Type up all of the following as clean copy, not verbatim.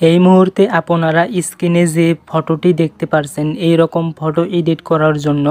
এই মুহূর্তে আপনারা স্ক্রিনে যে ফটোটি দেখতে পারছেন এই রকম ফটো এডিট করার জন্য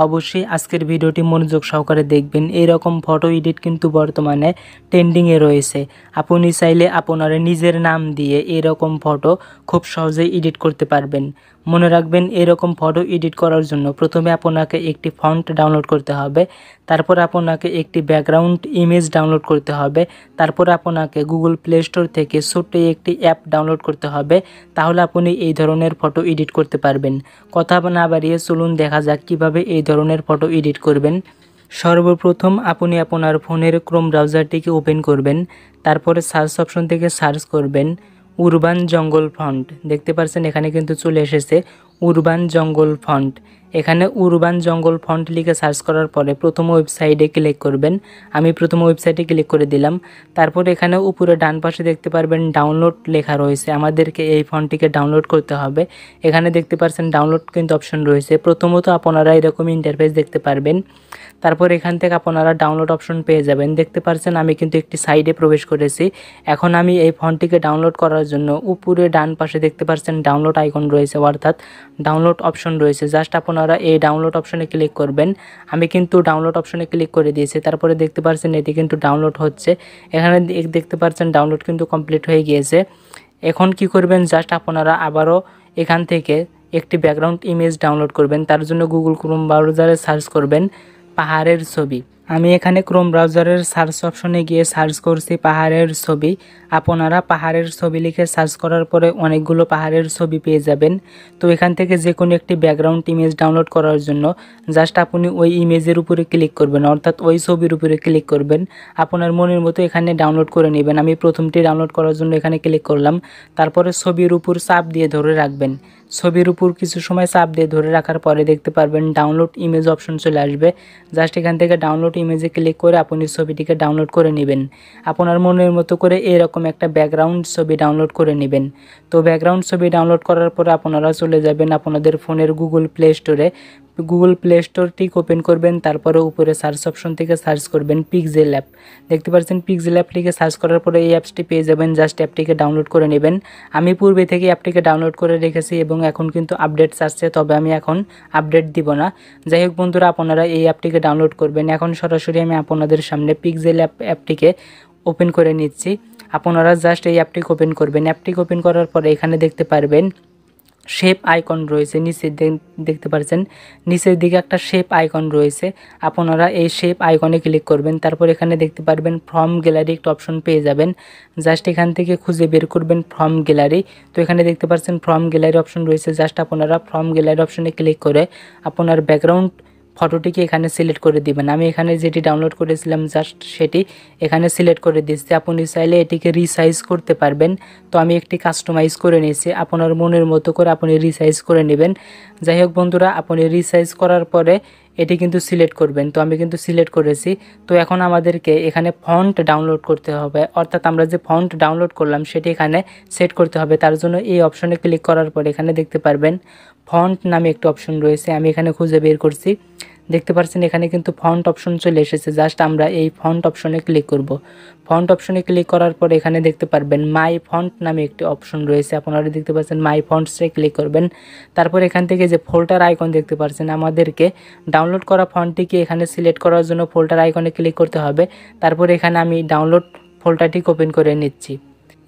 অবশ্যই আজকের ভিডিওটি মনোযোগ সহকারে দেখবেন। এই রকম ফটো এডিট কিন্তু বর্তমানে ট্রেন্ডিংয়ে রয়েছে। আপনি চাইলে আপনারা নিজের নাম দিয়ে এরকম ফটো খুব সহজেই এডিট করতে পারবেন। মনে রাখবেন, এরকম ফটো এডিট করার জন্য প্রথমে আপনাকে একটি ফন্ট ডাউনলোড করতে হবে, তারপর আপনাকে একটি ব্যাকগ্রাউন্ড ইমেজ ডাউনলোড করতে হবে, তারপর আপনাকে গুগল প্লে স্টোর থেকে ছোট্ট একটি অ্যাপ ডাউনলোড করতে হবে। তাহলে আপনি এই ধরনের ফটো এডিট করতে পারবেন। কথা না বাড়িয়ে চলুন দেখা যাক কিভাবে এই ধরনের ফটো এডিট করবেন। সর্বপ্রথম আপনি আপনার ফোনের ক্রোম ব্রাউজারটিকে ওপেন করবেন, তারপরে সার্চ অপশন থেকে সার্চ করবেন উরবান জঙ্গল ফন্ট। দেখতে পাচ্ছেন এখানে কিন্তু চলে এসেছে উরবান জঙ্গল ফন্ট। এখানে উরবান জঙ্গল ফন্ট লিখে সার্চ করার পরে প্রথম ওয়েবসাইটে ক্লিক করবেন। আমি প্রথম ওয়েবসাইটে ক্লিক করে দিলাম। তারপর এখানে উপরে ডান পাশে দেখতে পারবেন ডাউনলোড লেখা রয়েছে। আমাদেরকে এই ফন্টটিকে ডাউনলোড করতে হবে। এখানে দেখতে পাচ্ছেন ডাউনলোড কিন্তু অপশন রয়েছে। প্রথমত আপনারা এরকম ইন্টারফেস দেখতে পারবেন। তারপর এখান থেকে আপনারা ডাউনলোড অপশন পেয়ে যাবেন। দেখতে পাচ্ছেন আমি কিন্তু একটি সাইডে প্রবেশ করেছি। এখন আমি এই ফন্টটিকে ডাউনলোড করার জন্য উপরে ডান পাশে দেখতে পাচ্ছেন ডাউনলোড আইকন রয়েছে, অর্থাৎ ডাউনলোড অপশন রয়েছে। জাস্ট আপনারা এই ডাউনলোড অপশনে ক্লিক করবেন। আমি কিন্তু ডাউনলোড অপশনে ক্লিক করে দিয়েছি। তারপরে দেখতে পাচ্ছেন এটি কিন্তু ডাউনলোড হচ্ছে। এখানে দেখতে পাচ্ছেন ডাউনলোড কিন্তু কমপ্লিট হয়ে গিয়েছে। এখন কি করবেন, জাস্ট আপনারা আবারও এখান থেকে একটি ব্যাকগ্রাউন্ড ইমেজ ডাউনলোড করবেন। তার জন্য গুগল ক্রোম ব্রাউজারে সার্চ করবেন পাহাড়ের ছবি। আমি এখানে ক্রোম ব্রাউজারের সার্চ অপশনে গিয়ে সার্চ করছি পাহাড়ের ছবি। আপনারা পাহাড়ের ছবি লিখে সার্চ করার পরে অনেকগুলো পাহাড়ের ছবি পেয়ে যাবেন। তো এখান থেকে যে কোনো একটি ব্যাকগ্রাউন্ড ইমেজ ডাউনলোড করার জন্য জাস্ট আপনি ওই ইমেজের উপরে ক্লিক করবেন, অর্থাৎ ওই ছবির উপরে ক্লিক করবেন। আপনার মনের মতো এখানে ডাউনলোড করে নেবেন। আমি প্রথমটি ডাউনলোড করার জন্য এখানে ক্লিক করলাম। তারপরে ছবির উপর চাপ দিয়ে ধরে রাখবেন। ছবির উপর কিছু সময় চাপ দিয়ে ধরে রাখার পরে দেখতে পারবেন ডাউনলোড ইমেজ অপশন চলে আসবে। জাস্ট এখান থেকে ডাউনলোড ইমেজে ক্লিক করে আপনি ছবিটিকে ডাউনলোড করে নেবেন। আপনার মনের মতো করে এরকম একটা ব্যাকগ্রাউন্ড ছবি ডাউনলোড করে নেবেন। তো ব্যাকগ্রাউন্ড ছবি ডাউনলোড করার পরে আপনারা চলে যাবেন আপনাদের ফোনের গুগল প্লে স্টোরে। গুগল প্লে স্টোরটি ওপেন করবেন। তারপরে উপরে সার্চ অপশন থেকে সার্চ করবেন পিক্সেল অ্যাপ। দেখতে পাচ্ছেন পিক্সেল অ্যাপটিকে সার্চ করার পরে এই অ্যাপসটি পেয়ে যাবেন। জাস্ট অ্যাপটিকে ডাউনলোড করে নেবেন। আমি পূর্বে থেকে অ্যাপটিকে ডাউনলোড করে রেখেছি এবং এখন কিন্তু আপডেট আসছে, তবে আমি এখন আপডেট দিব না। যাই হোক বন্ধুরা, আপনারা এই অ্যাপটিকে ডাউনলোড করবেন। এখন সরাসরি আমি আপনাদের সামনে পিক্সেল অ্যাপটিকে ওপেন করে নিচ্ছি। আপনারা জাস্ট এই অ্যাপটিকে ওপেন করবেন। অ্যাপটিকে ওপেন করার পরে এখানে দেখতে পারবেন শেপ আইকন রয়েছে। নিচে দেখতে পাচ্ছেন নিচের দিকে একটা শেপ আইকন রয়েছে। আপনারা এই শেপ আইকনে ক্লিক করবেন। তারপর এখানে দেখতে পারবেন ফ্রম গ্যালারি একটা অপশন পেয়ে যাবেন। জাস্ট এখান থেকে খুঁজে বের করবেন ফ্রম গ্যালারি। তো এখানে দেখতে পাচ্ছেন ফ্রম গ্যালারি অপশন রয়েছে। জাস্ট আপনারা ফ্রম গ্যালারি অপশনে ক্লিক করে আপনার ব্যাকগ্রাউন্ড ফটোটিকে এখানে সিলেক্ট করে দিবেন। আমি এখানে যেটি ডাউনলোড করেছিলাম জাস্ট সেটি এখানে সিলেক্ট করে দিচ্ছি। আপনি চাইলে এটিকে রিসাইজ করতে পারবেন। তো আমি একটি কাস্টমাইজ করে নিয়েছি। আপনার মনের মতো করে আপনি রিসাইজ করে নেবেন। যাই হোক বন্ধুরা, আপনি রিসাইজ করার পরে এটি কিন্তু সিলেক্ট করবেন। তো আমি কিন্তু সিলেক্ট করেছি। তো এখন আমাদেরকে এখানে ফন্ট ডাউনলোড করতে হবে, অর্থাৎ আমরা যে ফন্ট ডাউনলোড করলাম সেটি এখানে সেট করতে হবে। তার জন্য এই অপশনে ক্লিক করার পরে এখানে দেখতে পারবেন ফন্ট নামে একটি অপশন রয়েছে। আমি এখানে খুঁজে বের করছি। দেখতে পাচ্ছেন এখানে কিন্তু ফন্ট অপশন চলে এসেছে। জাস্ট আমরা এই ফন্ট অপশনে ক্লিক করব। ফন্ট অপশনে ক্লিক করার পর এখানে দেখতে পারবেন মাই ফন্ট নামে একটি অপশন রয়েছে। আপনারা দেখতে পাচ্ছেন মাই ফন্টসে ক্লিক করবেন। তারপর এখান থেকে যে ফোল্ডার আইকন দেখতে পাচ্ছেন, আমাদেরকে ডাউনলোড করা ফন্টটিকে এখানে সিলেক্ট করার জন্য ফোল্ডার আইকনে ক্লিক করতে হবে। তারপর এখানে আমি ডাউনলোড ফোল্ডারটি ওপেন করে নিচ্ছি।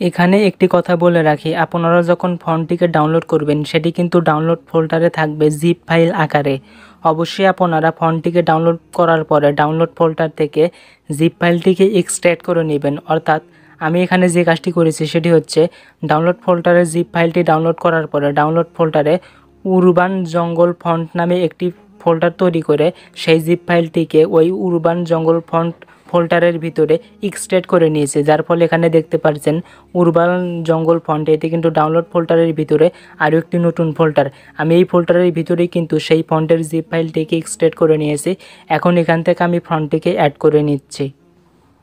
এখানে একটি কথা বলে রাখি, আপনারা যখন ফন্টটিকে ডাউনলোড করবেন সেটি কিন্তু ডাউনলোড ফোল্ডারে থাকবে জিপ ফাইল আকারে। অবশ্যই আপনারা ফন্টটিকে ডাউনলোড করার পরে ডাউনলোড ফোল্ডার থেকে জিপ ফাইলটিকে এক্সট্র্যাক্ট করে নেবেন। অর্থাৎ আমি এখানে যে কাজটি করেছি সেটি হচ্ছে ডাউনলোড ফোল্ডারে জিপ ফাইলটি ডাউনলোড করার পরে ডাউনলোড ফোল্ডারে উরবান জঙ্গল ফন্ট নামে একটি ফোল্ডার তৈরি করে সেই জিপ ফাইলটিকে ওই উরবান জঙ্গল ফোল্ডারের ভিতরে এক্সট্র্যাক্ট করে নিয়েছে। যার ফলে এখানে দেখতে পাচ্ছেন উরবান জঙ্গল ফন্ট, এটি কিন্তু ডাউনলোড ফোল্ডারের ভিতরে আরও একটি নতুন ফোল্ডার। আমি এই ফোল্ডারের ভিতরেই কিন্তু সেই ফন্টের জিপ ফাইলটিকে এক্সট্র্যাক্ট করে নিয়েছি। এখন এখান থেকে আমি ফন্টটিকে অ্যাড করে নিচ্ছি।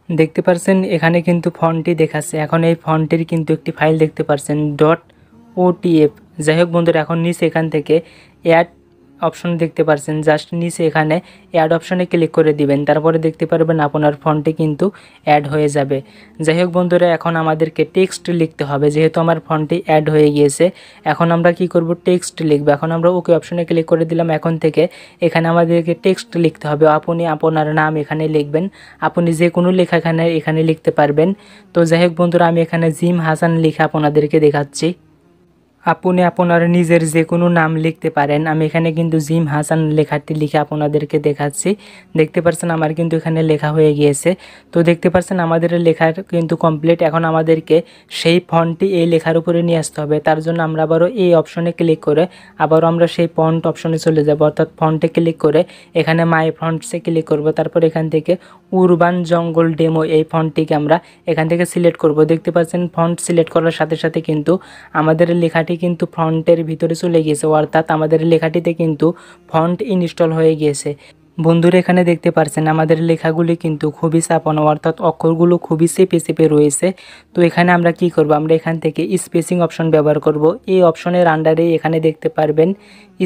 দেখতে পাচ্ছেন এখানে কিন্তু ফন্টটি দেখাচ্ছে। এখন এই ফন্টের কিন্তু একটি ফাইল দেখতে পাচ্ছেন .otf। যাই হোক বন্ধুরা, এখন নিচে এখান থেকে অ্যাড অপশন দেখতে পাচ্ছেন, জাস্ট নিচে এখানে অ্যাড অপশনে ক্লিক করে দিবেন, তারপরে দেখতে পারবেন আপনার ফন্টে কিন্তু অ্যাড হয়ে যাবে। যাই হোক বন্ধুরা, এখন আমাদেরকে টেক্সট লিখতে হবে, যেহেতু আমার ফন্টে অ্যাড হয়ে গিয়েছে। এখন আমরা কি করব, টেক্সট লিখব। এখন আমরা ওকে অপশনে ক্লিক করে দিলাম। এখন থেকে এখানে আমাদেরকে টেক্সট লিখতে হবে। আপনি আপনার নাম এখানে লিখবেন, আপনি যে কোনো লেখা এখানে লিখতে পারবেন। তো যাই হোক বন্ধুরা, আমি এখানে জিম হাসান লিখে আপনাদেরকে দেখাচ্ছি। আপনি আপনার নিজের যে কোনো নাম লিখতে পারেন। আমি এখানে কিন্তু জিম হাসান লেখাটি লিখে আপনাদেরকে দেখাচ্ছি। দেখতে পাচ্ছেন আমার কিন্তু এখানে লেখা হয়ে গিয়েছে। তো দেখতে পাচ্ছেন আমাদের লেখার কিন্তু কমপ্লিট। এখন আমাদেরকে সেই ফন্টটি এই লেখার উপরে নিয়ে আসতে হবে। তার জন্য আমরা আবারও এই অপশনে ক্লিক করে আবারও আমরা সেই ফন্ট অপশনে চলে যাব, অর্থাৎ ফন্টে ক্লিক করে এখানে মাই ফন্টসে ক্লিক করব। তারপর এখান থেকে উরবান জঙ্গল ডেমো এই ফন্টটিকে আমরা এখান থেকে সিলেক্ট করব। দেখতে পাচ্ছেন ফন্ট সিলেক্ট করার সাথে সাথে কিন্তু আমাদের লেখাটি কিন্তু ফন্টের ভিতরে চলে গিয়েছে, অর্থাৎ আমাদের লেখাটিতে কিন্তু ফন্ট ইনস্টল হয়ে গিয়েছে। বন্ধুরা এখানে দেখতে পাচ্ছেন আমাদের লেখাগুলি কিন্তু খুবই চাপানো, অর্থাৎ অক্ষরগুলো খুবই চেপে চেপে রয়েছে। তো এখানে আমরা কি করব, আমরা এখান থেকে স্পেসিং অপশন ব্যবহার করব। এই অপশনের আন্ডারে এখানে দেখতে পারবেন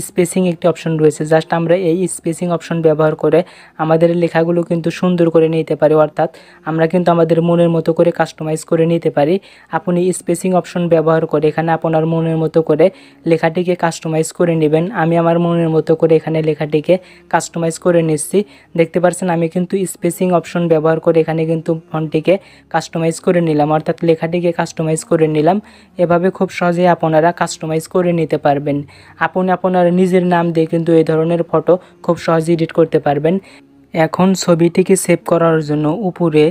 স্পেসিং একটি অপশন রয়েছে। জাস্ট আমরা এই স্পেসিং অপশন ব্যবহার করে আমাদের লেখাগুলো কিন্তু সুন্দর করে নিতে পারি, অর্থাৎ আমরা কিন্তু আমাদের মনের মতো করে কাস্টমাইজ করে নিতে পারি। আপনি স্পেসিং অপশন ব্যবহার করে এখানে আপনার মনের মতো করে লেখাটিকে কাস্টমাইজ করে নেবেন। আমি আমার মনের মতো করে এখানে লেখাটিকে কাস্টমাইজ করে নিচ্ছি। দেখতে পাচ্ছেন আমি কিন্তু স্পেসিং অপশন ব্যবহার করে এখানে কিন্তু ফন্টটিকে কাস্টমাইজ করে নিলাম, অর্থাৎ লেখাটিকে কাস্টমাইজ করে নিলাম। এভাবে খুব সহজেই আপনারা কাস্টমাইজ করে নিতে পারবেন। আপনি আপনার নিজের নাম দিয়ে কিন্তু এই ধরনের ফটো খুব সহজেই এডিট করতে পারবেন। এখন ছবিটিকে সেভ করার জন্য উপরে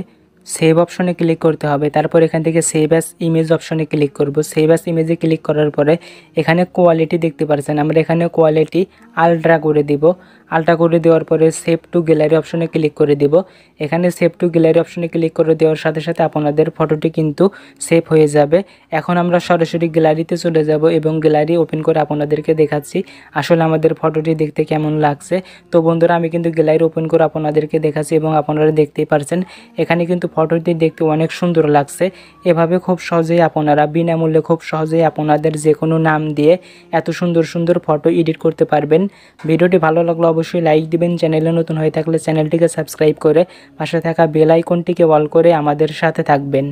সেভ অপশনে ক্লিক করতে হবে। তারপর এখান থেকে সেভ অ্যাজ ইমেজ অপশনে ক্লিক করব। সেভ অ্যাজ ইমেজে ক্লিক করার পরে এখানে কোয়ালিটি দেখতে পাচ্ছেন, আমরা এখানে কোয়ালিটি আলট্রা করে দিব। আলট্রা করে দেওয়ার পরে সেভ টু গ্যালারি অপশনে ক্লিক করে দিব। এখানে সেভ টু গ্যালারি অপশনে ক্লিক করে দেওয়ার সাথে সাথে আপনাদের ফটোটি কিন্তু সেভ হয়ে যাবে। এখন আমরা সরাসরি গ্যালারিতে চলে যাব এবং গ্যালারি ওপেন করে আপনাদেরকে দেখাচ্ছি আসলে আমাদের ফটোটি দেখতে কেমন লাগছে। তো বন্ধুরা, আমি কিন্তু গ্যালারি ওপেন করে আপনাদেরকে দেখাচ্ছি এবং আপনারা দেখতেই পারছেন এখানে কিন্তু ফটোটি দেখতে অনেক সুন্দর লাগছে। এভাবে খুব সহজেই আপনারা বিনামূল্যে খুব সহজেই আপনাদের যে কোনো নাম দিয়ে এত সুন্দর সুন্দর ফটো এডিট করতে পারবেন। ভিডিওটি ভালো লাগলে অবশ্যই লাইক দিবেন। চ্যানেলে নতুন হয়ে থাকলে চ্যানেলটিকে সাবস্ক্রাইব করে পাশে থাকা বেল আইকনটিকে অল করে আমাদের সাথে থাকবেন।